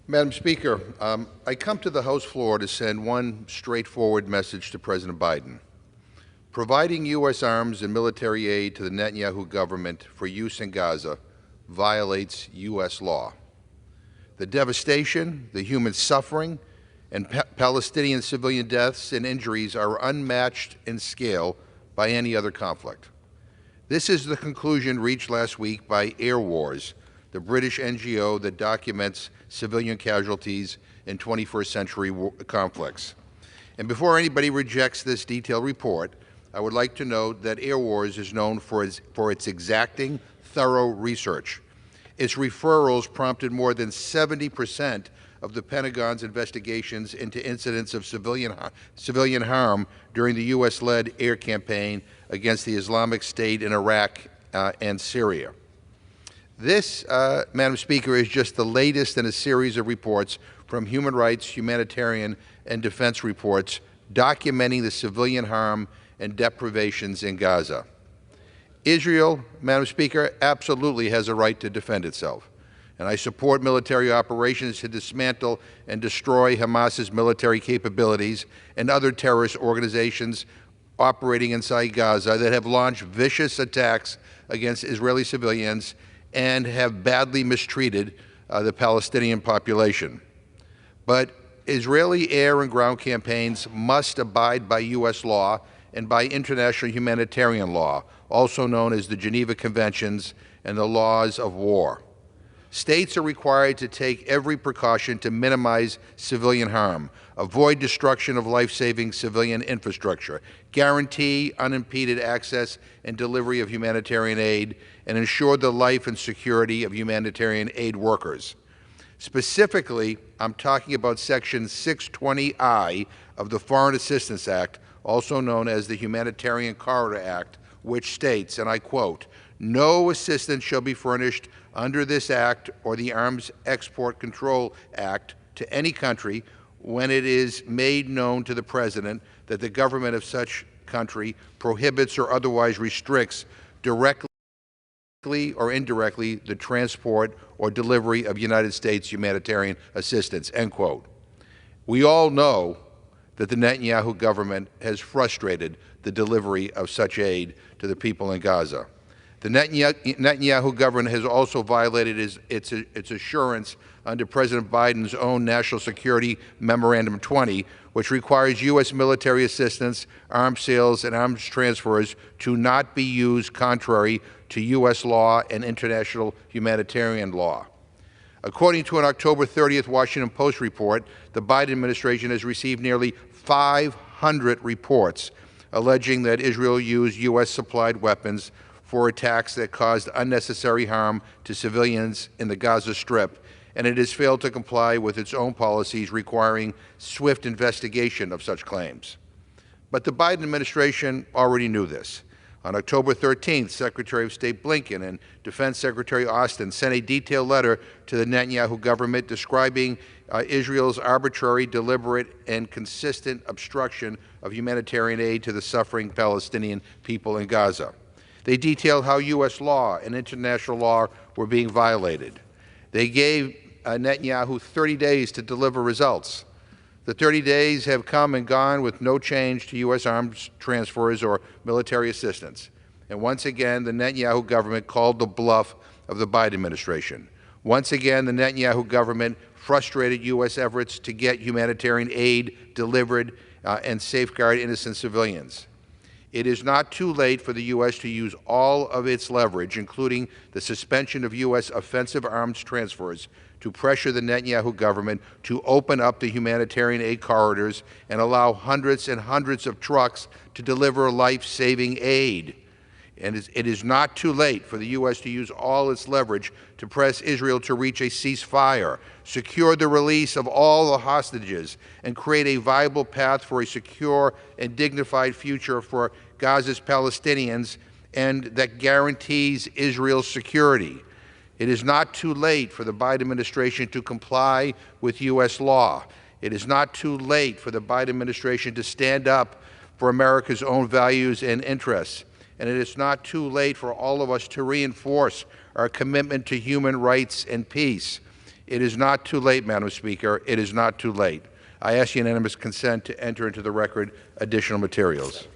Madam Speaker, I come to the House floor to send one straightforward message to President Biden. Providing U.S. arms and military aid to the Netanyahu government for use in Gaza violates U.S. law. The devastation, the human suffering, and Palestinian civilian deaths and injuries are unmatched in scale by any other conflict. This is the conclusion reached last week by Air Wars, the British NGO that documents civilian casualties in 21st century conflicts. And before anybody rejects this detailed report, I would like to note that Air Wars is known for its exacting, thorough research. Its referrals prompted more than 70% of the Pentagon's investigations into incidents of civilian harm during the U.S.-led air campaign against the Islamic State in Iraq and Syria. This, Madam Speaker, is just the latest in a series of reports from human rights, humanitarian, and defense reports documenting the civilian harm and deprivations in Gaza. Israel, Madam Speaker, absolutely has a right to defend itself, and I support military operations to dismantle and destroy Hamas's military capabilities and other terrorist organizations operating inside Gaza that have launched vicious attacks against Israeli civilians and have badly mistreated the Palestinian population. But Israeli air and ground campaigns must abide by U.S. law and by international humanitarian law, also known as the Geneva Conventions and the laws of war. States are required to take every precaution to minimize civilian harm, avoid destruction of life-saving civilian infrastructure, guarantee unimpeded access and delivery of humanitarian aid, and ensure the life and security of humanitarian aid workers. Specifically, I'm talking about Section 620I of the Foreign Assistance Act, also known as the Humanitarian Corridor Act, which states, and I quote, "No assistance shall be furnished under this Act or the Arms Export Control Act to any country when it is made known to the President that the government of such country prohibits or otherwise restricts directly or indirectly the transport or delivery of United States humanitarian assistance," end quote. We all know that the Netanyahu government has frustrated the delivery of such aid to the people in Gaza. The Netanyahu government has also violated its assurance under President Biden's own National Security Memorandum 20, which requires U.S. military assistance, arms sales, and arms transfers to not be used contrary to U.S. law and international humanitarian law. According to an October 30th Washington Post report, the Biden administration has received nearly 500 reports alleging that Israel used U.S.-supplied weapons for attacks that caused unnecessary harm to civilians in the Gaza Strip, and it has failed to comply with its own policies requiring swift investigation of such claims. But the Biden administration already knew this. On October 13th, Secretary of State Blinken and Defense Secretary Austin sent a detailed letter to the Netanyahu government describing Israel's arbitrary, deliberate, and consistent obstruction of humanitarian aid to the suffering Palestinian people in Gaza. They detailed how U.S. law and international law were being violated. They gave Netanyahu 30 days to deliver results. The 30 days have come and gone with no change to U.S. arms transfers or military assistance. And once again, the Netanyahu government called the bluff of the Biden administration. Once again, the Netanyahu government frustrated U.S. efforts to get humanitarian aid delivered and safeguard innocent civilians. It is not too late for the U.S. to use all of its leverage, including the suspension of U.S. offensive arms transfers, to pressure the Netanyahu government to open up the humanitarian aid corridors and allow hundreds and hundreds of trucks to deliver life-saving aid. And it is not too late for the U.S. to use all its leverage to press Israel to reach a ceasefire, secure the release of all the hostages, and create a viable path for a secure and dignified future for Gaza's Palestinians, and that guarantees Israel's security. It is not too late for the Biden administration to comply with U.S. law. It is not too late for the Biden administration to stand up for America's own values and interests. And it is not too late for all of us to reinforce our commitment to human rights and peace. It is not too late, Madam Speaker. It is not too late. I ask unanimous consent to enter into the record additional materials.